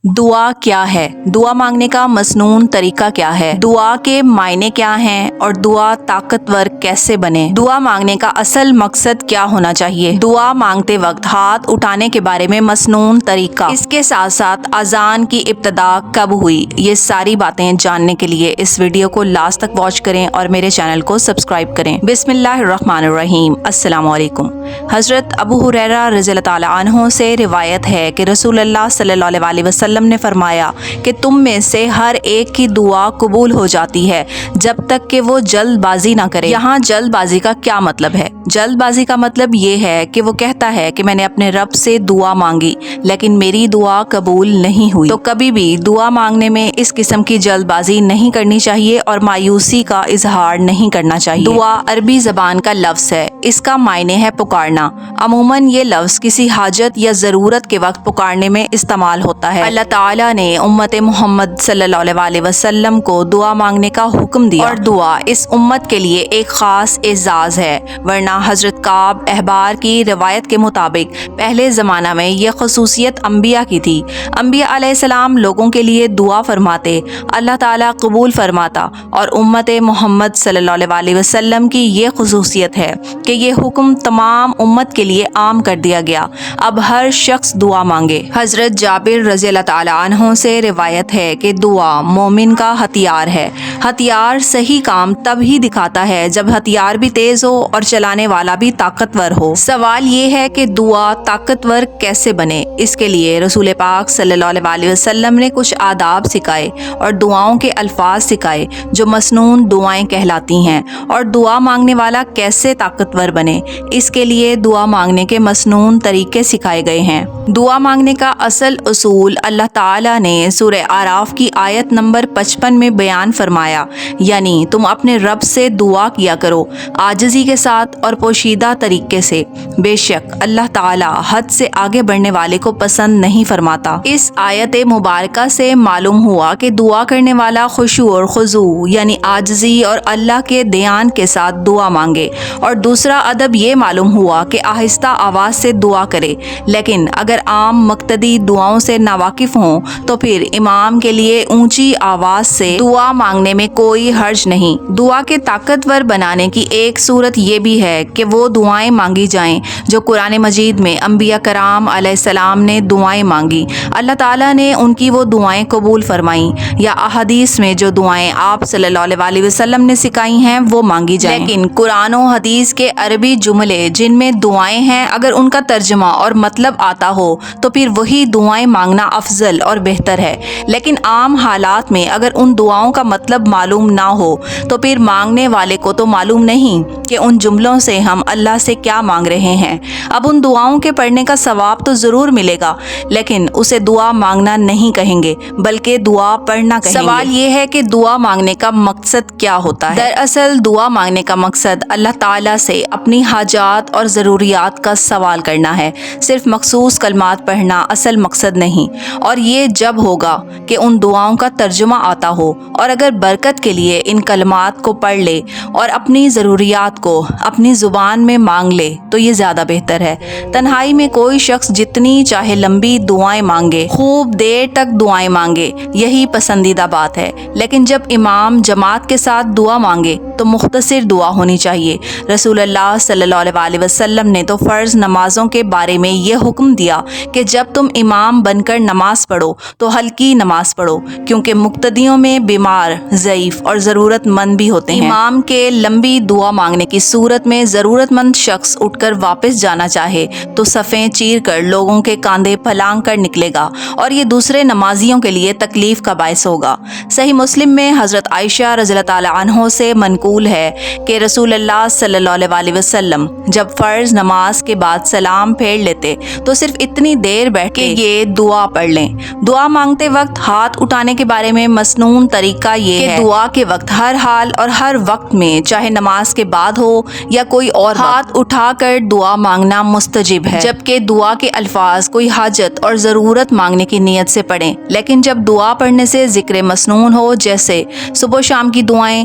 دعا کیا ہے؟ دعا مانگنے کا مسنون طریقہ کیا ہے؟ دعا کے معنی کیا ہیں اور دعا طاقتور کیسے بنے؟ دعا مانگنے کا اصل مقصد کیا ہونا چاہیے؟ دعا مانگتے وقت ہاتھ اٹھانے کے بارے میں مسنون طریقہ، اس کے ساتھ ساتھ اذان کی ابتدا کب ہوئی، یہ ساری باتیں جاننے کے لیے اس ویڈیو کو لاسٹ تک واچ کریں اور میرے چینل کو سبسکرائب کریں۔ بسم اللہ الرحمن الرحیم۔ السلام علیکم۔ حضرت ابو ہریرہ رضی اللہ تعالیٰ عنہ سے روایت ہے کہ رسول اللہ صلی اللہ علیہ وسلم نے فرمایا کہ تم میں سے ہر ایک کی دعا قبول ہو جاتی ہے جب تک کہ وہ جلد بازی نہ کرے۔ یہاں جلد بازی کا کیا مطلب ہے؟ جلد بازی کا مطلب یہ ہے کہ وہ کہتا ہے کہ میں نے اپنے رب سے دعا مانگی لیکن میری دعا قبول نہیں ہوئی۔ تو کبھی بھی دعا مانگنے میں اس قسم کی جلد بازی نہیں کرنی چاہیے اور مایوسی کا اظہار نہیں کرنا چاہیے۔ دعا عربی زبان کا لفظ ہے، اس کا معنی ہے پکارنا۔ عموماً یہ لفظ کسی حاجت یا ضرورت کے وقت پکارنے میں استعمال ہوتا ہے۔ اللہ تعالیٰ نے امت محمد صلی اللہ علیہ وسلم کو دعا مانگنے کا حکم دیا اور دعا اس امت کے لیے ایک خاص اعزاز ہے، ورنہ حضرت کعب احبار کی روایت کے مطابق پہلے زمانہ میں یہ خصوصیت انبیاء کی تھی۔ انبیاء علیہ السلام لوگوں کے لیے دعا فرماتے، اللہ تعالیٰ قبول فرماتا، اور امت محمد صلی اللہ علیہ وسلم کی یہ خصوصیت ہے کہ یہ حکم تمام امت کے لیے عام کر دیا گیا، اب ہر شخص دعا مانگے۔ حضرت جابر رضی اللہ تعالیٰ عنہ سے روایت ہے کہ دعا مومن کا ہتھیار ہے۔ ہتھیار صحیح کام تب ہی دکھاتا ہے جب ہتھیار بھی تیز ہو اور چلانے والا بھی طاقتور ہو۔ سوال یہ ہے کہ دعا طاقتور کیسے بنے؟ اس کے لیے رسول پاک صلی اللہ علیہ وسلم نے کچھ آداب سکھائے اور دعاؤں کے الفاظ سکھائے جو مسنون دعائیں کہلاتی ہیں۔ اور دعا مانگنے والا کیسے طاقتور بنے، اس کے لیے دعا مانگنے کے مسنون طریقے سکھائے گئے ہیں۔ دعا مانگنے کا اصل اصول اللہ تعالیٰ نے سورہ اعراف کی آیت نمبر 55 میں بیان فرمایا، یعنی تم اپنے رب سے دعا کیا کرو عاجزی کے ساتھ اور پوشیدہ طریقے سے، بے شک اللہ تعالیٰ حد سے آگے بڑھنے والے کو پسند نہیں فرماتا۔ اس آیت مبارکہ سے معلوم ہوا کہ دعا کرنے والا خشوع اور خضوع یعنی عاجزی اور اللہ کے دھیان کے ساتھ دعا مانگے، اور دوسرا ادب یہ معلوم ہوا کہ آہستہ آواز سے دعا کرے، لیکن اگر عام مقتدی دعاؤں سے ناواقف ہوں تو پھر امام کے لیے اونچی آواز سے دعا مانگنے میں کوئی حرج نہیں۔ دعا کے طاقتور بنانے کی ایک صورت یہ بھی ہے کہ وہ دعائیں مانگی جائیں جو قرآن مجید میں انبیاء کرام علیہ السلام نے دعائیں مانگی، اللہ تعالیٰ نے ان کی وہ دعائیں قبول فرمائیں، یا احادیث میں جو دعائیں آپ صلی اللہ علیہ وسلم نے سکھائی ہیں وہ مانگی جائیں۔ لیکن قرآن و حدیث کے عربی جملے جن میں دعائیں ہیں اگر ان کا ترجمہ اور مطلب آتا ہو تو پھر وہی دعائیں مانگنا افضل اور بہتر ہے، لیکن عام حالات میں اگر ان دعاؤں کا مطلب معلوم نہ ہو تو پھر مانگنے والے کو تو معلوم نہیں کہ ان جملوں سے ہم اللہ سے کیا مانگ رہے ہیں۔ اب ان دعاؤں کے پڑھنے کا ثواب تو ضرور ملے گا، لیکن اسے دعا مانگنا نہیں کہیں گے بلکہ دعا پڑھنا کہیں گے۔ سوال یہ ہے کہ دعا مانگنے کا مقصد کیا ہوتا ہے؟ دراصل دعا مانگنے کا مقصد اللہ تعالیٰ سے اپنی حاجات اور ضروریات کا سوال کرنا ہے، صرف مخصوص کلمات پڑھنا اصل مقصد نہیں۔ اور یہ جب ہوگا کہ ان دعاؤں کا ترجمہ آتا ہو، اور اگر برکت کے لیے ان کلمات کو پڑھ لے اور اپنی ضروریات کو اپنی زبان میں مانگ لے تو یہ زیادہ بہتر ہے۔ تنہائی میں کوئی شخص جتنی چاہے لمبی دعائیں مانگے، خوب دیر تک دعائیں مانگے، یہی پسندیدہ بات ہے، لیکن جب امام جماعت کے ساتھ دعا مانگے تو مختصر دعا ہونی چاہیے۔ رسول اللہ صلی اللہ علیہ وسلم نے تو فرض نمازوں کے بارے میں یہ حکم دیا کہ جب تم امام بن کر نماز پڑھو تو ہلکی نماز پڑھو، کیونکہ مقتدیوں میں بیمار، ضعیف اور ضرورت مند بھی ہوتے ہیں۔ امام کے لمبی دعا مانگنے کی صورت میں ضرورت مند شخص اٹھ کر واپس جانا چاہے تو صفیں چیر کر لوگوں کے کاندھے پھلانگ کر نکلے گا، اور یہ دوسرے نمازیوں کے لیے تکلیف کا باعث ہوگا۔ صحیح مسلم میں حضرت عائشہ رضی اللہ تعالیٰ عنہ سے منقول ہے کہ رسول اللہ صلی اللہ علیہ وسلم جب فرض نماز کے بعد سلام پھیر لیتے تو صرف اتنی دیر بیٹھ کے یہ دعا پڑھ لیں۔ دعا مانگتے وقت ہاتھ اٹھانے کے بارے میں مسنون طریقہ یہ ہے کہ دعا کے وقت ہر حال اور ہر وقت میں، چاہے نماز کے بعد ہو یا کوئی اور ہاتھ اٹھا کر دعا مانگنا مستجب ہے، جبکہ دعا کے الفاظ کوئی حاجت اور ضرورت مانگنے کی نیت سے پڑھیں۔ لیکن جب دعا پڑھنے سے ذکر مسنون ہو، جیسے صبح و شام کی دعائیں،